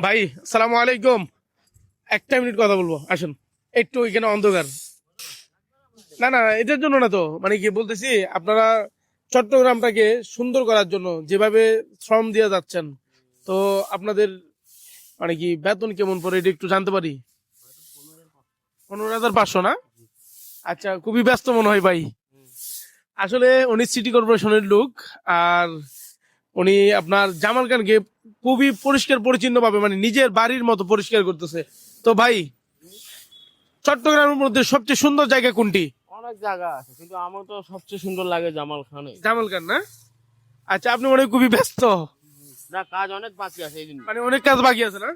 ভাই, সালামু আলাইকুম। একটা মিনিট কথা বলবো, আসুন। একটু এখানে অন্ধকার। না না, এটার জন্য না তো, মানে কি বলতেছি, আপনারা চট্টগ্রামটাকে সুন্দর করার জন্য যেভাবে শ্রম দিয়ে যাচ্ছেন, তো আপনাদের মানে কি বেতন কেমন পড়ে এটা একটু জানতে পারি? 15,500 না? আচ্ছা, খুবই ব্যস্ত মনে হয় ভাই। আসলে উনি সিটি কর্পোরেশনের লোক। আর উনি আপনার জামাল খানকে খুবই পরিষ্কার পরিচ্ছন্ন ভাবে, মানে নিজের বাড়ির মতো পরিষ্কার করতেছে। তো ভাই, চট্টগ্রামের মধ্যে সবচেয়ে সুন্দর জায়গা কোনটি? অনেক জায়গা আছে, কিন্তু আমার তো সবচেয়ে সুন্দর লাগে জামাল খানে। জামাল খান না? আচ্ছা, আপনি মনে হয় খুবই ব্যস্ত, না, কাজ অনেক বাকি আছে এই দিন। মানে অনেক কাজ বাকি আছে না?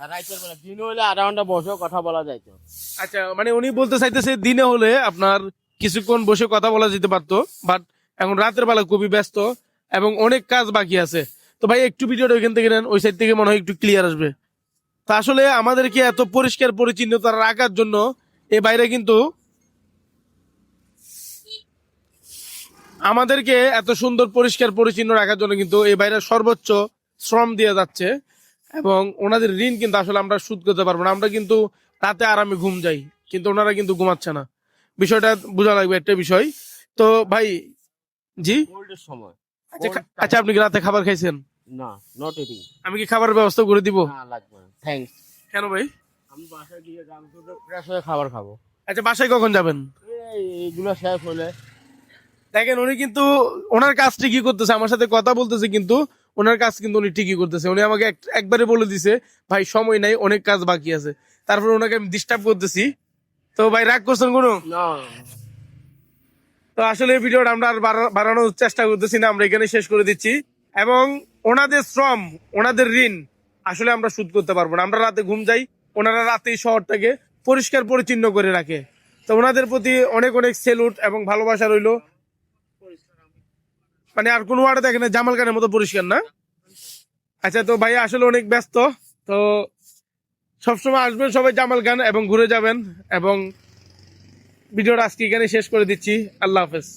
আর রাইতের বেলা দিন হইলে আধা ঘন্টা বসেও কথা বলা যায় তো। আচ্ছা, মানে উনি বলতে চাইতেছে দিনে হলে আপনার কিছুক্ষণ বসে কথা বলা যেতে পারতো, বাট এখন রাতের বেলা খুবই ব্যস্ত এবং অনেক কাজ বাকি আছে। তো ভাই, একটু ভিডিওটা ওইখান থেকে নেন, ওই সাইড থেকে মনে হয় একটু ক্লিয়ার আসবে। তা আসলে আমাদেরকে এত পরিষ্কার পরিচ্ছন্নতা রাখার জন্য এ বাইরে কিন্তু আমাদেরকে এত সুন্দর পরিষ্কার পরিচ্ছন্ন রাখার জন্য কিন্তু এই বাইরে সর্বোচ্চ শ্রম দিয়ে যাচ্ছে। এবং ওনাদের ঋণ কিন্তু আসলে আমরা শোধ করতে পারবো না। আমরা কিন্তু রাতে আরামে ঘুম যাই, কিন্তু ওনারা কিন্তু ঘুমাচ্ছে না। বিষয়টা বোঝা লাগবে, একটা বিষয়। তো ভাই, জি। কোল্ডের সময় আচ্ছা, cold আচ্ছা, আপনি কি রাতে খাবার খাইছেন? না, নট ইটিং। আমি কি খাবারের ব্যবস্থা করে দিব? না, লাগবে না, থ্যাঙ্কস। কেন ভাই? আমি বাসায় গিয়ে গান শুনতে ফ্রেশ হয়ে খাবার খাবো। আচ্ছা, বাসায় কখন যাবেন? এইগুলো শেষ হলে। দেখেন, উনি কিন্তু ওনার কাজ ঠিকই করতেছে, আমার সাথে কথা বলতেছে, কিন্তু ওনার কাজ কিন্তু উনি ঠিকই করতেছে। উনি আমাকে একবারে বলে দিছে, ভাই সময় নাই, অনেক কাজ বাকি আছে। তারপর ওনাকে আমি ডিস্টার্ব করতেছি। তো ভাই, রাগ করছেন কোনো? না, তো আসলে ভিডিওটা আমরা আর বাড়ানোর চেষ্টা করতেছি না, আমরা এখানে শেষ করে দিচ্ছি। এবং ওনাদের শ্রম, ওনাদের ঋণ আসলে আমরা শোধ করতে পারবো না। আমরা রাতে ঘুম যাই, ওনারা রাতেই শহরটাকে পরিষ্কার পরিচ্ছন্ন করে রাখে। তো ওনাদের প্রতি অনেক অনেক সেলুট এবং ভালোবাসা রইলো। মানে আর কোনো ওয়ার্ডে দেখেন না জামাল খানের মতো পরিষ্কার না। আচ্ছা, তো ভাই আসলে অনেক ব্যস্ত। তো সবসময় আসবেন সবাই জামাল খান এবং ঘুরে যাবেন। এবং ভিডিওটা আজকে এখানে শেষ করে দিচ্ছি। আল্লাহ হাফেজ।